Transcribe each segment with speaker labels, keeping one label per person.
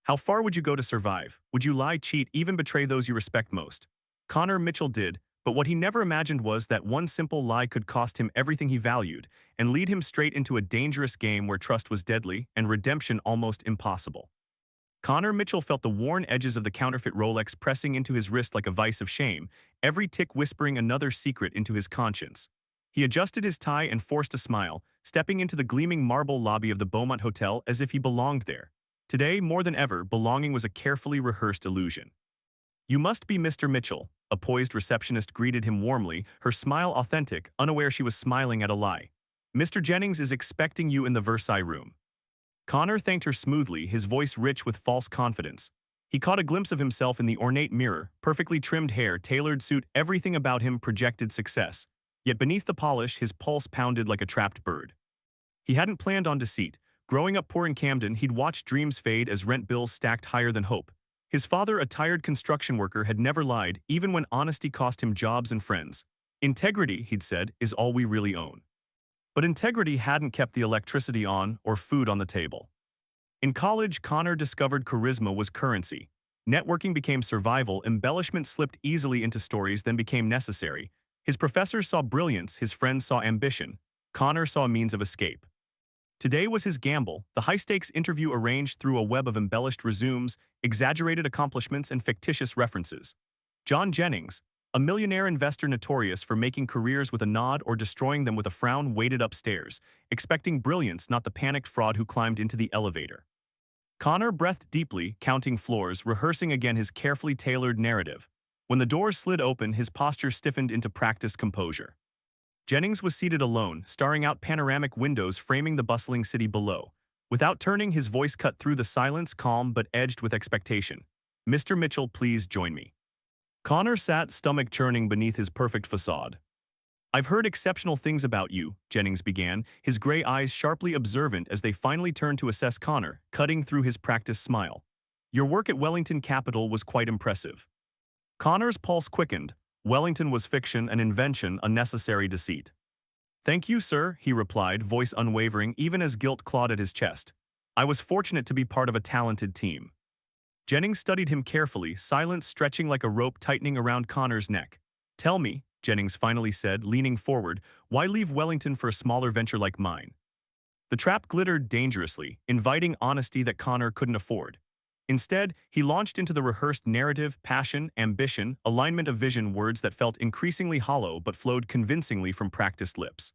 Speaker 1: How far would you go to survive? Would you lie, cheat, even betray those you respect most? Connor Mitchell did, but what he never imagined was that one simple lie could cost him everything he valued and lead him straight into a dangerous game where trust was deadly and redemption almost impossible. Connor Mitchell felt the worn edges of the counterfeit Rolex pressing into his wrist like a vice of shame, every tick whispering another secret into his conscience. He adjusted his tie and forced a smile, stepping into the gleaming marble lobby of the Beaumont Hotel as if he belonged there. Today, more than ever, belonging was a carefully rehearsed illusion. "You must be Mr. Mitchell," a poised receptionist greeted him warmly, her smile authentic, unaware she was smiling at a lie. "Mr. Jennings is expecting you in the Versailles room." Connor thanked her smoothly, his voice rich with false confidence. He caught a glimpse of himself in the ornate mirror, perfectly trimmed hair, tailored suit, everything about him projected success. Yet beneath the polish, his pulse pounded like a trapped bird. He hadn't planned on deceit. Growing up poor in Camden, he'd watched dreams fade as rent bills stacked higher than hope. His father, a tired construction worker, had never lied, even when honesty cost him jobs and friends. "Integrity," he'd said, "is all we really own." But integrity hadn't kept the electricity on or food on the table. In college, Connor discovered charisma was currency. Networking became survival, embellishment slipped easily into stories, then became necessary. His professors saw brilliance, his friends saw ambition. Connor saw a means of escape. Today was his gamble, the high-stakes interview arranged through a web of embellished resumes, exaggerated accomplishments, and fictitious references. John Jennings, a millionaire investor notorious for making careers with a nod or destroying them with a frown, waited upstairs, expecting brilliance, not the panicked fraud who climbed into the elevator. Connor breathed deeply, counting floors, rehearsing again his carefully tailored narrative. When the doors slid open, his posture stiffened into practiced composure. Jennings was seated alone, staring out panoramic windows framing the bustling city below. Without turning, his voice cut through the silence, calm but edged with expectation. "Mr. Mitchell, please join me." Connor sat, stomach churning beneath his perfect facade. "I've heard exceptional things about you," Jennings began, his gray eyes sharply observant as they finally turned to assess Connor, cutting through his practiced smile. "Your work at Wellington Capital was quite impressive." Connor's pulse quickened. Wellington was fiction, an invention, a necessary deceit. "Thank you, sir," he replied, voice unwavering even as guilt clawed at his chest. "I was fortunate to be part of a talented team." Jennings studied him carefully, silence stretching like a rope tightening around Connor's neck. "Tell me," Jennings finally said, leaning forward, "why leave Wellington for a smaller venture like mine?" The trap glittered dangerously, inviting honesty that Connor couldn't afford. Instead, he launched into the rehearsed narrative, passion, ambition, alignment of vision, words that felt increasingly hollow but flowed convincingly from practiced lips.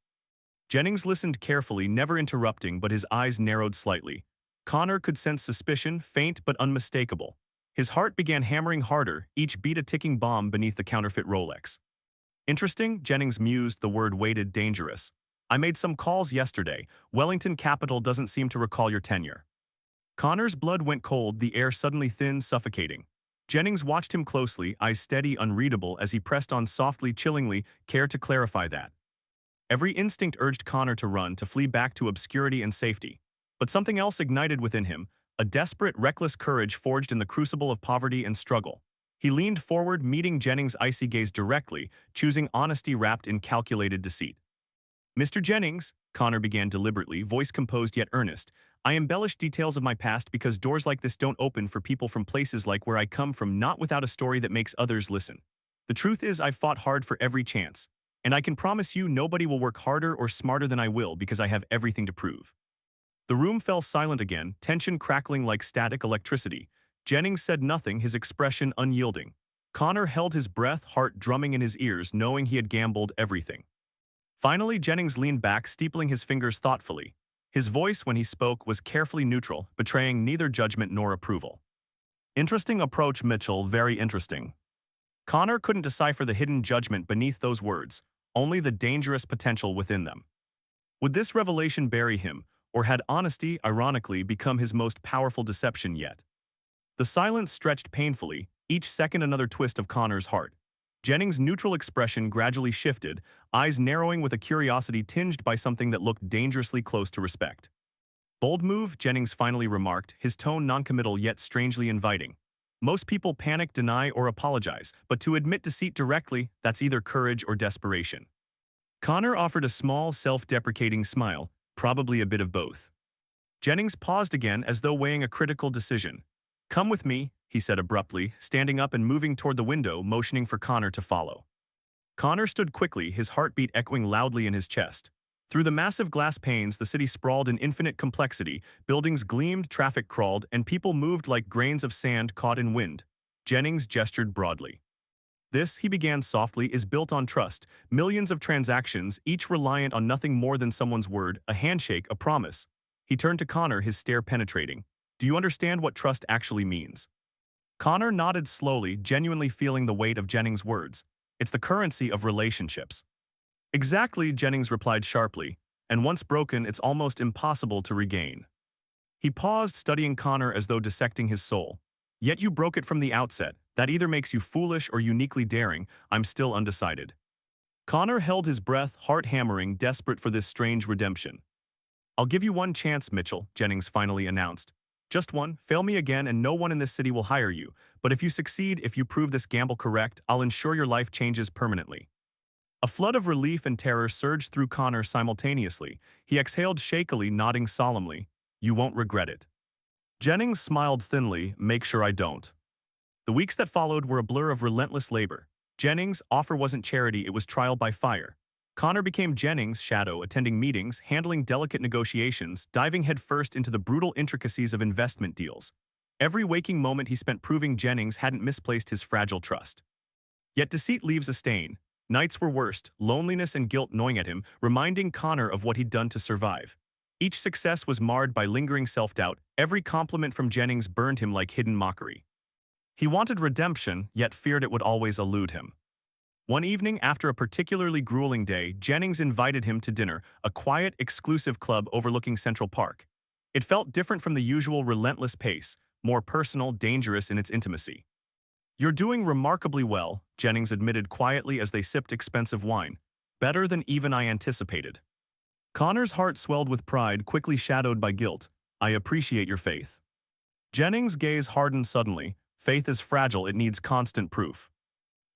Speaker 1: Jennings listened carefully, never interrupting, but his eyes narrowed slightly. Connor could sense suspicion, faint but unmistakable. His heart began hammering harder, each beat a ticking bomb beneath the counterfeit Rolex. "Interesting," Jennings mused, the word weighted, dangerous. "I made some calls yesterday. Wellington Capital doesn't seem to recall your tenure." Connor's blood went cold, the air suddenly thin, suffocating. Jennings watched him closely, eyes steady, unreadable, as he pressed on softly, chillingly, "Care to clarify that?" Every instinct urged Connor to run, to flee back to obscurity and safety. But something else ignited within him, a desperate, reckless courage forged in the crucible of poverty and struggle. He leaned forward, meeting Jennings' icy gaze directly, choosing honesty wrapped in calculated deceit. "Mr. Jennings," Connor began deliberately, voice composed yet earnest, "I embellish details of my past because doors like this don't open for people from places like where I come from, not without a story that makes others listen. The truth is I've fought hard for every chance, and I can promise you nobody will work harder or smarter than I will because I have everything to prove." The room fell silent again, tension crackling like static electricity. Jennings said nothing, his expression unyielding. Connor held his breath, heart drumming in his ears, knowing he had gambled everything. Finally, Jennings leaned back, steepling his fingers thoughtfully. His voice, when he spoke, was carefully neutral, betraying neither judgment nor approval. "Interesting approach, Mitchell, very interesting." Connor couldn't decipher the hidden judgment beneath those words, only the dangerous potential within them. Would this revelation bury him, or had honesty, ironically, become his most powerful deception yet? The silence stretched painfully, each second another twist of Connor's heart. Jennings' neutral expression gradually shifted, eyes narrowing with a curiosity tinged by something that looked dangerously close to respect. "Bold move," Jennings finally remarked, his tone noncommittal yet strangely inviting. "Most people panic, deny, or apologize, but to admit deceit directly, that's either courage or desperation." Connor offered a small, self-deprecating smile, probably a bit of both. Jennings paused again as though weighing a critical decision. Come with me, he said abruptly, standing up and moving toward the window, motioning for Connor to follow. Connor stood quickly, his heartbeat echoing loudly in his chest. Through the massive glass panes, the city sprawled in infinite complexity, buildings gleamed, traffic crawled, and people moved like grains of sand caught in wind. Jennings gestured broadly. This, he began softly, is built on trust. Millions of transactions, each reliant on nothing more than someone's word, a handshake, a promise. He turned to Connor, his stare penetrating. Do you understand what trust actually means? Connor nodded slowly, genuinely feeling the weight of Jennings' words. It's the currency of relationships. Exactly, Jennings replied sharply, and once broken, it's almost impossible to regain. He paused, studying Connor as though dissecting his soul. Yet you broke it from the outset. That either makes you foolish or uniquely daring. I'm still undecided. Connor held his breath, heart hammering, desperate for this strange redemption. I'll give you one chance, Mitchell, Jennings finally announced. Just one. Fail me again and no one in this city will hire you. But if you succeed, if you prove this gamble correct, I'll ensure your life changes permanently. A flood of relief and terror surged through Connor simultaneously. He exhaled shakily, nodding solemnly. You won't regret it. Jennings smiled thinly. Make sure I don't. The weeks that followed were a blur of relentless labor. Jennings' offer wasn't charity, it was trial by fire. Connor became Jennings' shadow, attending meetings, handling delicate negotiations, diving headfirst into the brutal intricacies of investment deals. Every waking moment he spent proving Jennings hadn't misplaced his fragile trust. Yet deceit leaves a stain. Nights were worst, loneliness and guilt gnawing at him, reminding Connor of what he'd done to survive. Each success was marred by lingering self-doubt. Every compliment from Jennings burned him like hidden mockery. He wanted redemption, yet feared it would always elude him. One evening, after a particularly grueling day, Jennings invited him to dinner, a quiet, exclusive club overlooking Central Park. It felt different from the usual relentless pace, more personal, dangerous in its intimacy. You're doing remarkably well, Jennings admitted quietly as they sipped expensive wine. Better than even I anticipated. Connor's heart swelled with pride, quickly shadowed by guilt. I appreciate your faith. Jennings' gaze hardened suddenly. Faith is fragile, it needs constant proof.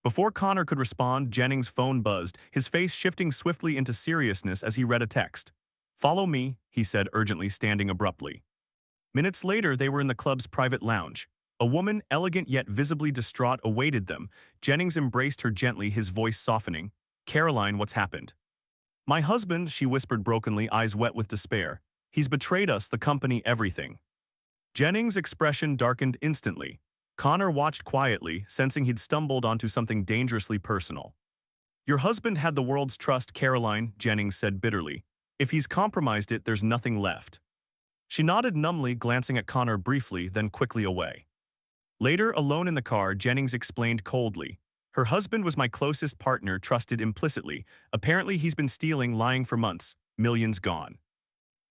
Speaker 1: Before Connor could respond, Jennings' phone buzzed, his face shifting swiftly into seriousness as he read a text. Follow me, he said urgently, standing abruptly. Minutes later, they were in the club's private lounge. A woman, elegant yet visibly distraught, awaited them. Jennings embraced her gently, his voice softening. Caroline, what's happened? My husband, she whispered brokenly, eyes wet with despair. He's betrayed us, the company, everything. Jennings' expression darkened instantly. Connor watched quietly, sensing he'd stumbled onto something dangerously personal. Your husband had the world's trust, Caroline, Jennings said bitterly. If he's compromised it, there's nothing left. She nodded numbly, glancing at Connor briefly, then quickly away. Later, alone in the car, Jennings explained coldly. Her husband was my closest partner, trusted implicitly. Apparently he's been stealing, lying for months. Millions gone.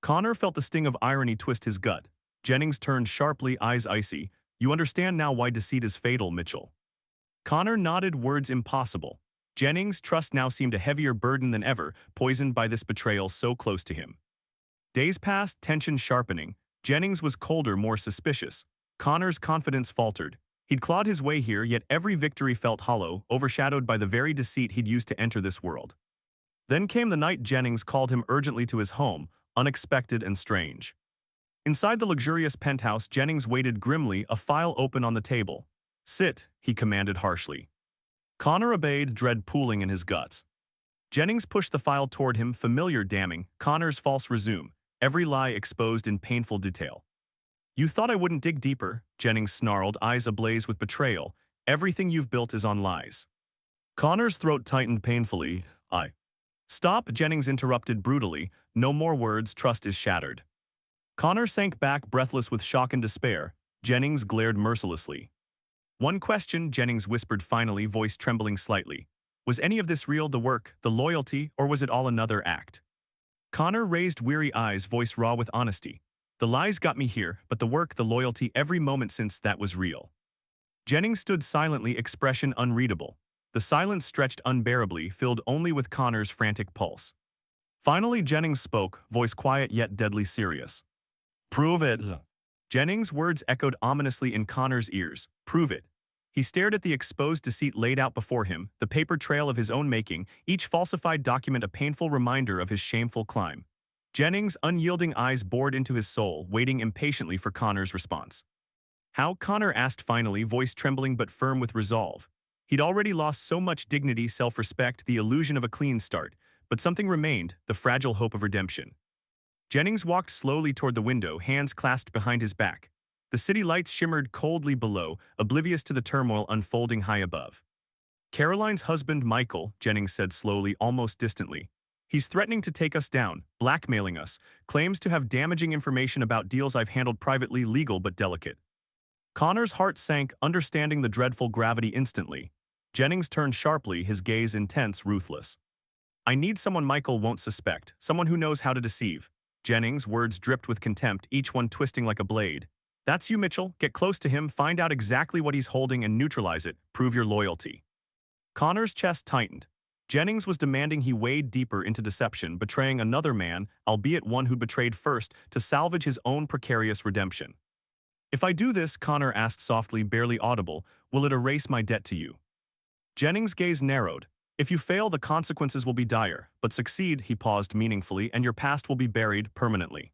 Speaker 1: Connor felt the sting of irony twist his gut. Jennings turned sharply, eyes icy. You understand now why deceit is fatal, Mitchell. Connor nodded, words impossible. Jennings' trust now seemed a heavier burden than ever, poisoned by this betrayal so close to him. Days passed, tension sharpening. Jennings was colder, more suspicious. Connor's confidence faltered. He'd clawed his way here, yet every victory felt hollow, overshadowed by the very deceit he'd used to enter this world. Then came the night Jennings called him urgently to his home, unexpected and strange. Inside the luxurious penthouse, Jennings waited grimly, a file open on the table. Sit, he commanded harshly. Connor obeyed, dread pooling in his guts. Jennings pushed the file toward him, familiar, damning. Connor's false resume, every lie exposed in painful detail. You thought I wouldn't dig deeper, Jennings snarled, eyes ablaze with betrayal. Everything you've built is on lies. Connor's throat tightened painfully. Stop, Jennings interrupted brutally. No more words, trust is shattered. Connor sank back, breathless with shock and despair. Jennings glared mercilessly. One question, Jennings whispered finally, voice trembling slightly. Was any of this real, the work, the loyalty, or was it all another act? Connor raised weary eyes, voice raw with honesty. The lies got me here, but the work, the loyalty, every moment since that was real. Jennings stood silently, expression unreadable. The silence stretched unbearably, filled only with Connor's frantic pulse. Finally, Jennings spoke, voice quiet yet deadly serious. Prove it. Jennings' words echoed ominously in Connor's ears. Prove it. He stared at the exposed deceit laid out before him, the paper trail of his own making, each falsified document a painful reminder of his shameful climb. Jennings' unyielding eyes bored into his soul, waiting impatiently for Connor's response. How? Connor asked finally, voice trembling but firm with resolve. He'd already lost so much dignity, self-respect, the illusion of a clean start, but something remained, the fragile hope of redemption. Jennings walked slowly toward the window, hands clasped behind his back. The city lights shimmered coldly below, oblivious to the turmoil unfolding high above. Caroline's husband, Michael, Jennings said slowly, almost distantly. He's threatening to take us down, blackmailing us, claims to have damaging information about deals I've handled privately, legal but delicate. Connor's heart sank, understanding the dreadful gravity instantly. Jennings turned sharply, his gaze intense, ruthless. I need someone Michael won't suspect, someone who knows how to deceive. Jennings' words dripped with contempt, each one twisting like a blade. That's you, Mitchell. Get close to him, find out exactly what he's holding and neutralize it, prove your loyalty. Connor's chest tightened. Jennings was demanding he wade deeper into deception, betraying another man, albeit one who betrayed first, to salvage his own precarious redemption. If I do this, Connor asked softly, barely audible, will it erase my debt to you? Jennings' gaze narrowed. If you fail, the consequences will be dire, but succeed, he paused meaningfully, and your past will be buried permanently.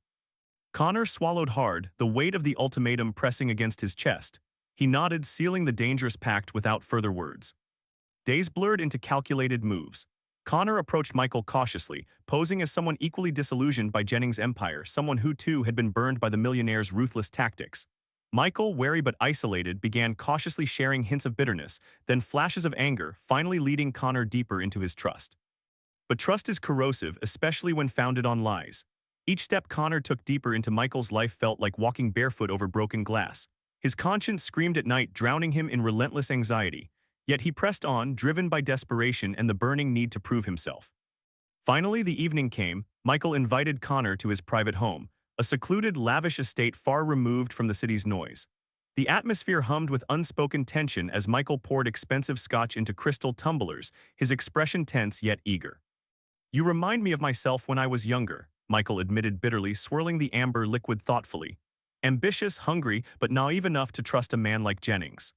Speaker 1: Connor swallowed hard, the weight of the ultimatum pressing against his chest. He nodded, sealing the dangerous pact without further words. Days blurred into calculated moves. Connor approached Michael cautiously, posing as someone equally disillusioned by Jennings' empire, someone who too had been burned by the millionaire's ruthless tactics. Michael, wary but isolated, began cautiously sharing hints of bitterness, then flashes of anger, finally leading Connor deeper into his trust. But trust is corrosive, especially when founded on lies. Each step Connor took deeper into Michael's life felt like walking barefoot over broken glass. His conscience screamed at night, drowning him in relentless anxiety. Yet he pressed on, driven by desperation and the burning need to prove himself. Finally, the evening came. Michael invited Connor to his private home, a secluded, lavish estate far removed from the city's noise. The atmosphere hummed with unspoken tension as Michael poured expensive scotch into crystal tumblers, his expression tense yet eager. You remind me of myself when I was younger, Michael admitted bitterly, swirling the amber liquid thoughtfully. Ambitious, hungry, but naive enough to trust a man like Jennings.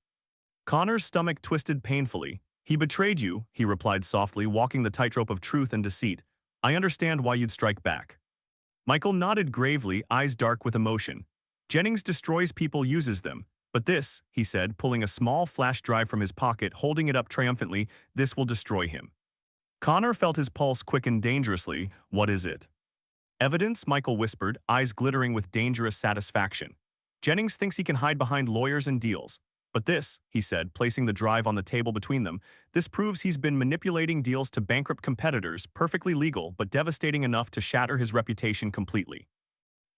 Speaker 1: Connor's stomach twisted painfully. He betrayed you, he replied softly, walking the tightrope of truth and deceit. I understand why you'd strike back. Michael nodded gravely, eyes dark with emotion. Jennings destroys people, uses them. But this, he said, pulling a small flash drive from his pocket, holding it up triumphantly, this will destroy him. Connor felt his pulse quicken dangerously. What is it? Evidence, Michael whispered, eyes glittering with dangerous satisfaction. Jennings thinks he can hide behind lawyers and deals. But this, he said, placing the drive on the table between them, this proves he's been manipulating deals to bankrupt competitors, perfectly legal but devastating enough to shatter his reputation completely.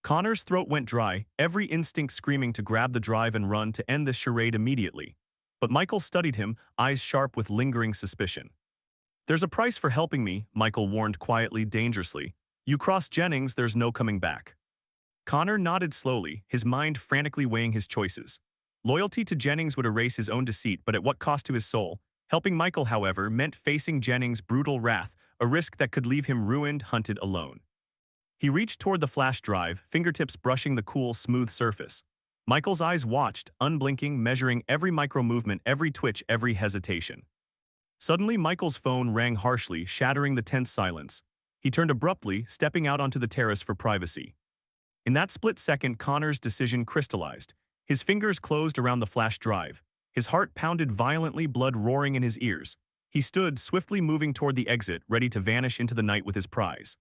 Speaker 1: Connor's throat went dry, every instinct screaming to grab the drive and run to end this charade immediately. But Michael studied him, eyes sharp with lingering suspicion. There's a price for helping me, Michael warned quietly, dangerously. You cross Jennings, there's no coming back. Connor nodded slowly, his mind frantically weighing his choices. Loyalty to Jennings would erase his own deceit, but at what cost to his soul? Helping Michael, however, meant facing Jennings' brutal wrath, a risk that could leave him ruined, hunted alone. He reached toward the flash drive, fingertips brushing the cool, smooth surface. Michael's eyes watched, unblinking, measuring every micro-movement, every twitch, every hesitation. Suddenly, Michael's phone rang harshly, shattering the tense silence. He turned abruptly, stepping out onto the terrace for privacy. In that split second, Connor's decision crystallized. His fingers closed around the flash drive. His heart pounded violently, blood roaring in his ears. He stood, swiftly moving toward the exit, ready to vanish into the night with his prize.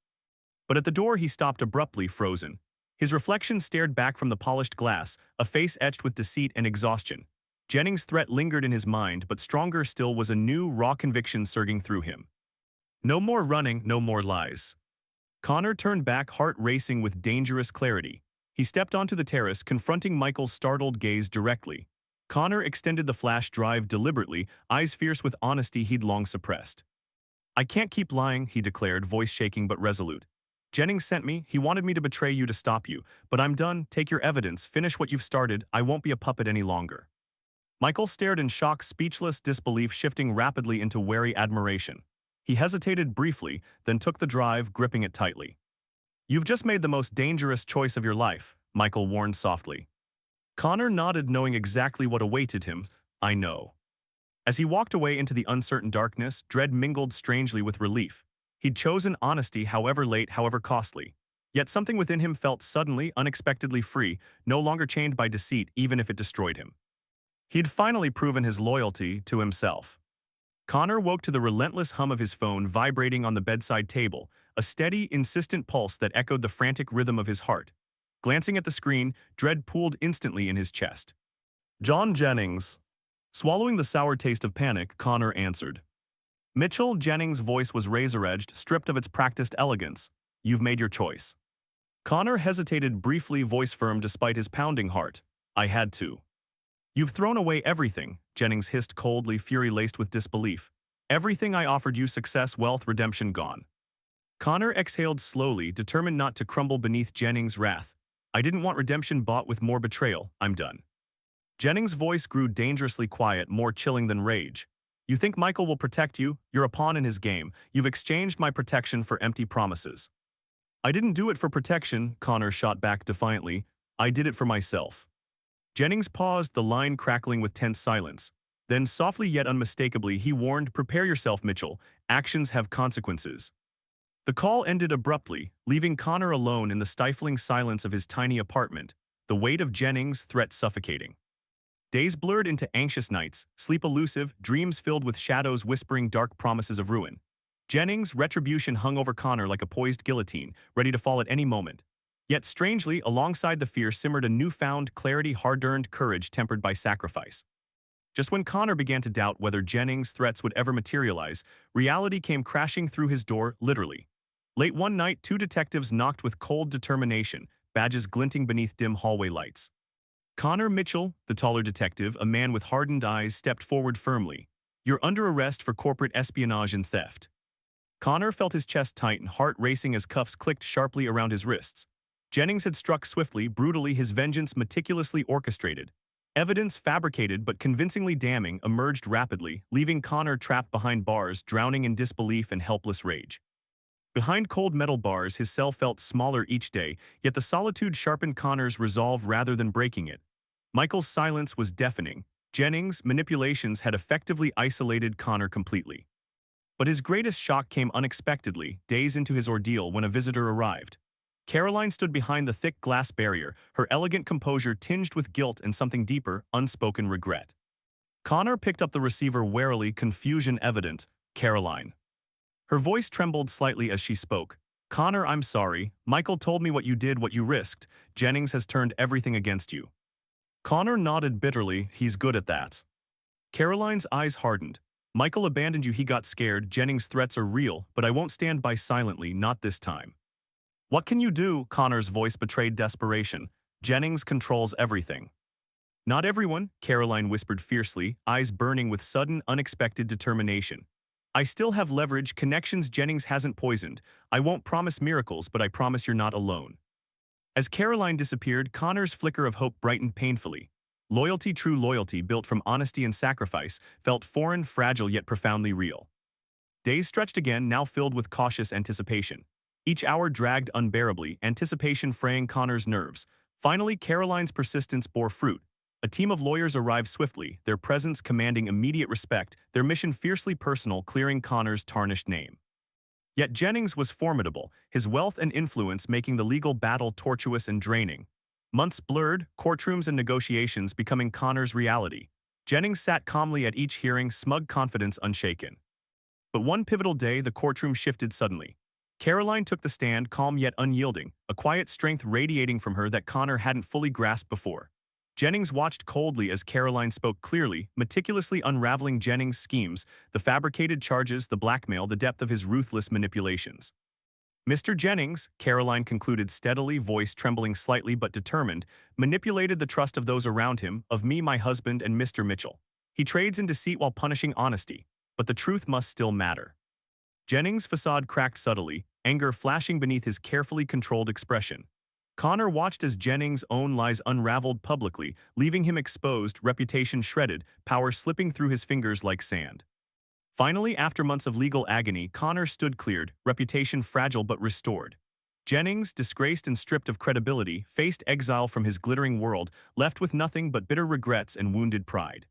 Speaker 1: But at the door he stopped abruptly, frozen. His reflection stared back from the polished glass, a face etched with deceit and exhaustion. Jennings' threat lingered in his mind, but stronger still was a new, raw conviction surging through him. No more running, no more lies. Connor turned back, heart racing with dangerous clarity. He stepped onto the terrace, confronting Michael's startled gaze directly. Connor extended the flash drive deliberately, eyes fierce with honesty he'd long suppressed. I can't keep lying, he declared, voice shaking but resolute. Jennings sent me, he wanted me to betray you to stop you, but I'm done, take your evidence, finish what you've started, I won't be a puppet any longer. Michael stared in shock, speechless, disbelief shifting rapidly into wary admiration. He hesitated briefly, then took the drive, gripping it tightly. You've just made the most dangerous choice of your life, Michael warned softly. Connor nodded, knowing exactly what awaited him. I know. As he walked away into the uncertain darkness, dread mingled strangely with relief. He'd chosen honesty, however late, however costly. Yet something within him felt suddenly, unexpectedly free, no longer chained by deceit even if it destroyed him. He'd finally proven his loyalty to himself. Connor woke to the relentless hum of his phone vibrating on the bedside table, a steady, insistent pulse that echoed the frantic rhythm of his heart. Glancing at the screen, dread pooled instantly in his chest. John Jennings. Swallowing the sour taste of panic, Connor answered. Mitchell Jennings' voice was razor-edged, stripped of its practiced elegance. You've made your choice. Connor hesitated briefly, voice firm despite his pounding heart. I had to. You've thrown away everything, Jennings hissed coldly, fury laced with disbelief. Everything I offered you, success, wealth, redemption, gone. Connor exhaled slowly, determined not to crumble beneath Jennings' wrath. I didn't want redemption bought with more betrayal. I'm done. Jennings' voice grew dangerously quiet, more chilling than rage. You think Michael will protect you? You're a pawn in his game. You've exchanged my protection for empty promises. I didn't do it for protection, Connor shot back defiantly. I did it for myself. Jennings paused, the line crackling with tense silence. Then, softly yet unmistakably, he warned, prepare yourself, Mitchell. Actions have consequences. The call ended abruptly, leaving Connor alone in the stifling silence of his tiny apartment, the weight of Jennings' threat suffocating. Days blurred into anxious nights, sleep elusive, dreams filled with shadows whispering dark promises of ruin. Jennings' retribution hung over Connor like a poised guillotine, ready to fall at any moment. Yet strangely, alongside the fear simmered a newfound clarity, hard-earned courage tempered by sacrifice. Just when Connor began to doubt whether Jennings' threats would ever materialize, reality came crashing through his door, literally. Late one night, two detectives knocked with cold determination, badges glinting beneath dim hallway lights. Connor Mitchell, the taller detective, a man with hardened eyes, stepped forward firmly. You're under arrest for corporate espionage and theft. Connor felt his chest tighten, heart racing as cuffs clicked sharply around his wrists. Jennings had struck swiftly, brutally, his vengeance meticulously orchestrated. Evidence fabricated but convincingly damning emerged rapidly, leaving Connor trapped behind bars, drowning in disbelief and helpless rage. Behind cold metal bars, his cell felt smaller each day, yet the solitude sharpened Connor's resolve rather than breaking it. Michael's silence was deafening. Jennings' manipulations had effectively isolated Connor completely. But his greatest shock came unexpectedly, days into his ordeal when a visitor arrived. Caroline stood behind the thick glass barrier, her elegant composure tinged with guilt and something deeper, unspoken regret. Connor picked up the receiver warily, confusion evident. Caroline. Her voice trembled slightly as she spoke. Connor, I'm sorry. Michael told me what you did, what you risked. Jennings has turned everything against you. Connor nodded bitterly. He's good at that. Caroline's eyes hardened. Michael abandoned you, he got scared. Jennings' threats are real, but I won't stand by silently, not this time. What can you do? Connor's voice betrayed desperation. Jennings controls everything. Not everyone, Caroline whispered fiercely, eyes burning with sudden, unexpected determination. I still have leverage, connections Jennings hasn't poisoned. I won't promise miracles, but I promise you're not alone. As Caroline disappeared, Connor's flicker of hope brightened painfully. Loyalty, true loyalty, built from honesty and sacrifice, felt foreign, fragile, yet profoundly real. Days stretched again, now filled with cautious anticipation. Each hour dragged unbearably, anticipation fraying Connor's nerves. Finally, Caroline's persistence bore fruit. A team of lawyers arrived swiftly, their presence commanding immediate respect, their mission fiercely personal, clearing Connor's tarnished name. Yet Jennings was formidable, his wealth and influence making the legal battle tortuous and draining. Months blurred, courtrooms and negotiations becoming Connor's reality. Jennings sat calmly at each hearing, smug confidence unshaken. But one pivotal day, the courtroom shifted suddenly. Caroline took the stand, calm yet unyielding, a quiet strength radiating from her that Connor hadn't fully grasped before. Jennings watched coldly as Caroline spoke clearly, meticulously unraveling Jennings' schemes, the fabricated charges, the blackmail, the depth of his ruthless manipulations. Mr. Jennings, Caroline concluded steadily, voice trembling slightly but determined, manipulated the trust of those around him, of me, my husband, and Mr. Mitchell. He trades in deceit while punishing honesty, but the truth must still matter. Jennings' facade cracked subtly, anger flashing beneath his carefully controlled expression. Connor watched as Jennings' own lies unraveled publicly, leaving him exposed, reputation shredded, power slipping through his fingers like sand. Finally, after months of legal agony, Connor stood cleared, reputation fragile but restored. Jennings, disgraced and stripped of credibility, faced exile from his glittering world, left with nothing but bitter regrets and wounded pride.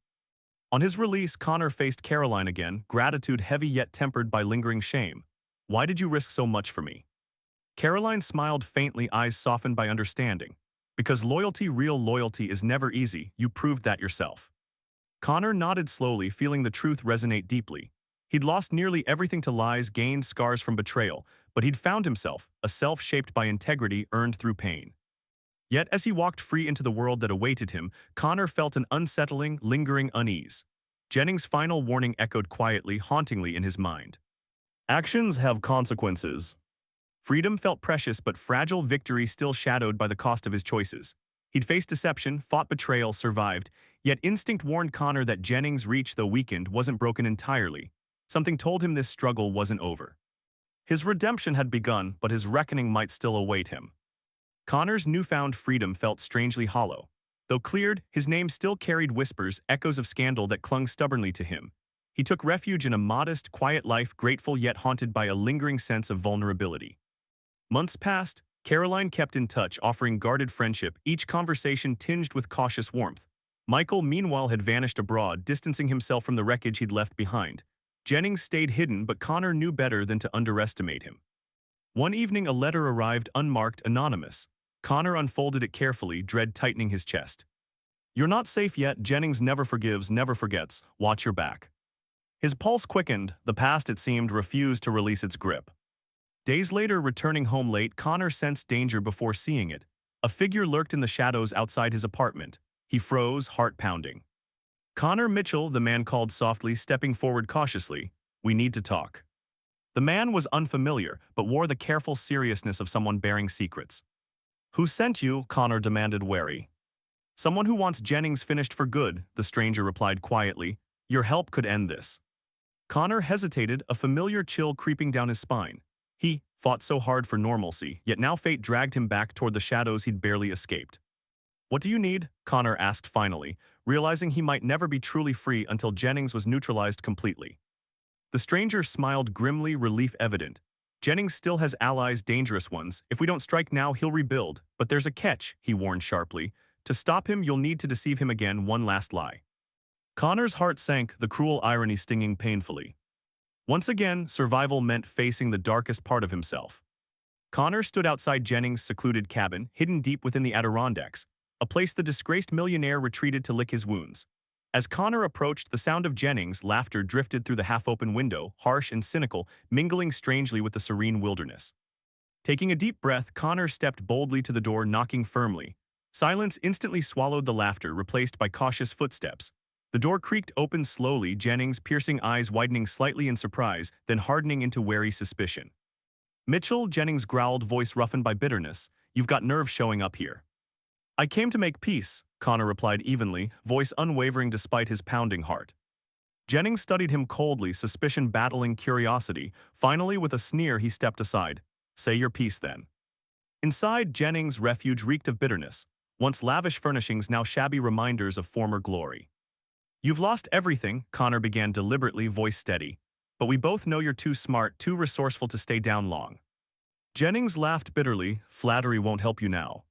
Speaker 1: On his release, Connor faced Caroline again, gratitude heavy yet tempered by lingering shame. Why did you risk so much for me? Caroline smiled faintly, eyes softened by understanding. Because loyalty, real loyalty, is never easy, you proved that yourself. Connor nodded slowly, feeling the truth resonate deeply. He'd lost nearly everything to lies, gained scars from betrayal, but he'd found himself, a self shaped by integrity earned through pain. Yet as he walked free into the world that awaited him, Connor felt an unsettling, lingering unease. Jennings' final warning echoed quietly, hauntingly in his mind. Actions have consequences. Freedom felt precious, but fragile, victory still shadowed by the cost of his choices. He'd faced deception, fought betrayal, survived, yet instinct warned Connor that Jennings' reach, though weakened, wasn't broken entirely. Something told him this struggle wasn't over. His redemption had begun, but his reckoning might still await him. Connor's newfound freedom felt strangely hollow. Though cleared, his name still carried whispers, echoes of scandal that clung stubbornly to him. He took refuge in a modest, quiet life, grateful yet haunted by a lingering sense of vulnerability. Months passed. Caroline kept in touch, offering guarded friendship, each conversation tinged with cautious warmth. Michael, meanwhile, had vanished abroad, distancing himself from the wreckage he'd left behind. Jennings stayed hidden, but Connor knew better than to underestimate him. One evening, a letter arrived, unmarked, anonymous. Connor unfolded it carefully, dread tightening his chest. "You're not safe yet. Jennings never forgives, never forgets. Watch your back." His pulse quickened. The past, it seemed, refused to release its grip. Days later, returning home late, Connor sensed danger before seeing it. A figure lurked in the shadows outside his apartment. He froze, heart pounding. "Connor Mitchell," the man called softly, stepping forward cautiously. "We need to talk." The man was unfamiliar, but wore the careful seriousness of someone bearing secrets. "Who sent you?" Connor demanded, wary. "Someone who wants Jennings finished for good," the stranger replied quietly. "Your help could end this." Connor hesitated, a familiar chill creeping down his spine. He fought so hard for normalcy, yet now fate dragged him back toward the shadows he'd barely escaped. "What do you need?" Connor asked finally, realizing he might never be truly free until Jennings was neutralized completely. The stranger smiled grimly, relief evident. "Jennings still has allies, dangerous ones. If we don't strike now, he'll rebuild. But there's a catch," he warned sharply. "To stop him, you'll need to deceive him again, one last lie." Connor's heart sank, the cruel irony stinging painfully. Once again, survival meant facing the darkest part of himself. Connor stood outside Jennings' secluded cabin, hidden deep within the Adirondacks, a place the disgraced millionaire retreated to lick his wounds. As Connor approached, the sound of Jennings' laughter drifted through the half-open window, harsh and cynical, mingling strangely with the serene wilderness. Taking a deep breath, Connor stepped boldly to the door, knocking firmly. Silence instantly swallowed the laughter, replaced by cautious footsteps. The door creaked open slowly, Jennings' piercing eyes widening slightly in surprise, then hardening into wary suspicion. "Mitchell," Jennings growled, voice roughened by bitterness, "you've got nerve showing up here." "I came to make peace," Connor replied evenly, voice unwavering despite his pounding heart. Jennings studied him coldly, suspicion battling curiosity. Finally, with a sneer, he stepped aside. "Say your piece, then." Inside, Jennings' refuge reeked of bitterness. Once lavish furnishings, now shabby reminders of former glory. "You've lost everything," Connor began deliberately, voice steady. "But we both know you're too smart, too resourceful to stay down long." Jennings laughed bitterly. "Flattery won't help you now."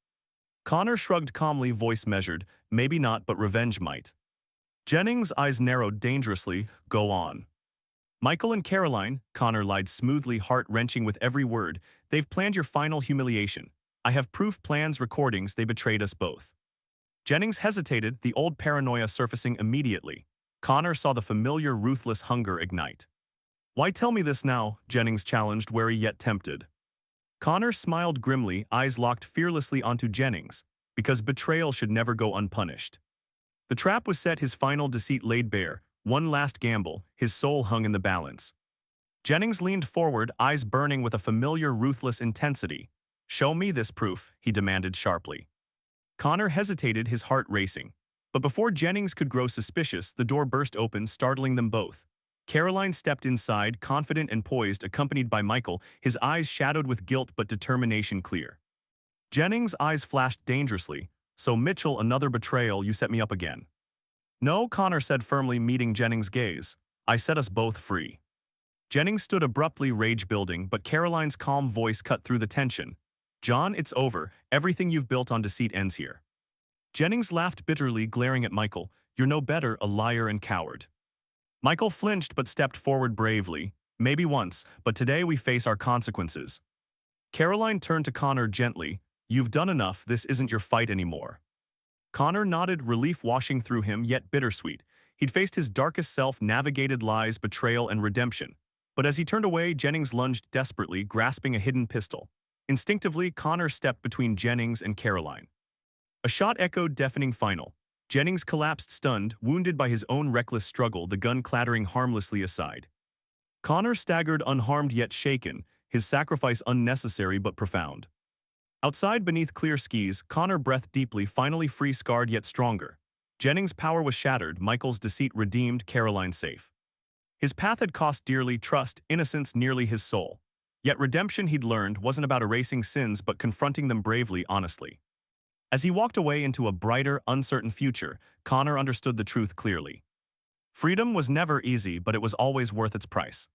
Speaker 1: Connor shrugged calmly, voice measured. "Maybe not, but revenge might." Jennings' eyes narrowed dangerously. "Go on." "Michael and Caroline," Connor lied smoothly, heart-wrenching with every word. "They've planned your final humiliation. I have proof, plans, recordings. They betrayed us both." Jennings hesitated, the old paranoia surfacing immediately. Connor saw the familiar, ruthless hunger ignite. "Why tell me this now?" Jennings challenged, wary yet tempted. Connor smiled grimly, eyes locked fearlessly onto Jennings, because betrayal should never go unpunished. The trap was set, his final deceit laid bare. One last gamble, his soul hung in the balance. Jennings leaned forward, eyes burning with a familiar, ruthless intensity. "Show me this proof," he demanded sharply. Connor hesitated, his heart racing. But before Jennings could grow suspicious, the door burst open, startling them both. Caroline stepped inside, confident and poised, accompanied by Michael, his eyes shadowed with guilt but determination clear. Jennings' eyes flashed dangerously. "So Mitchell, another betrayal, you set me up again." "No," Connor said firmly, meeting Jennings' gaze. "I set us both free." Jennings stood abruptly, rage building, but Caroline's calm voice cut through the tension. "John, it's over. Everything you've built on deceit ends here." Jennings laughed bitterly, glaring at Michael. "You're no better, a liar and coward." Michael flinched but stepped forward bravely. "Maybe once, but today we face our consequences." Caroline turned to Connor gently. You've done enough, this isn't your fight anymore. Connor nodded, relief washing through him, yet bittersweet. He'd faced his darkest self, navigated lies, betrayal, and redemption. But as he turned away, Jennings lunged desperately, grasping a hidden pistol. Instinctively, Connor stepped between Jennings and Caroline. A shot echoed, deafening final. Jennings collapsed stunned, wounded by his own reckless struggle, the gun clattering harmlessly aside. Connor staggered, unharmed yet shaken, his sacrifice unnecessary but profound. Outside beneath clear skies, Connor breathed deeply, finally free, scarred yet stronger. Jennings' power was shattered, Michael's deceit redeemed, Caroline safe. His path had cost dearly, trust, innocence, nearly his soul. Yet redemption, he'd learned, wasn't about erasing sins but confronting them bravely, honestly. As he walked away into a brighter, uncertain future, Connor understood the truth clearly. Freedom was never easy, but it was always worth its price.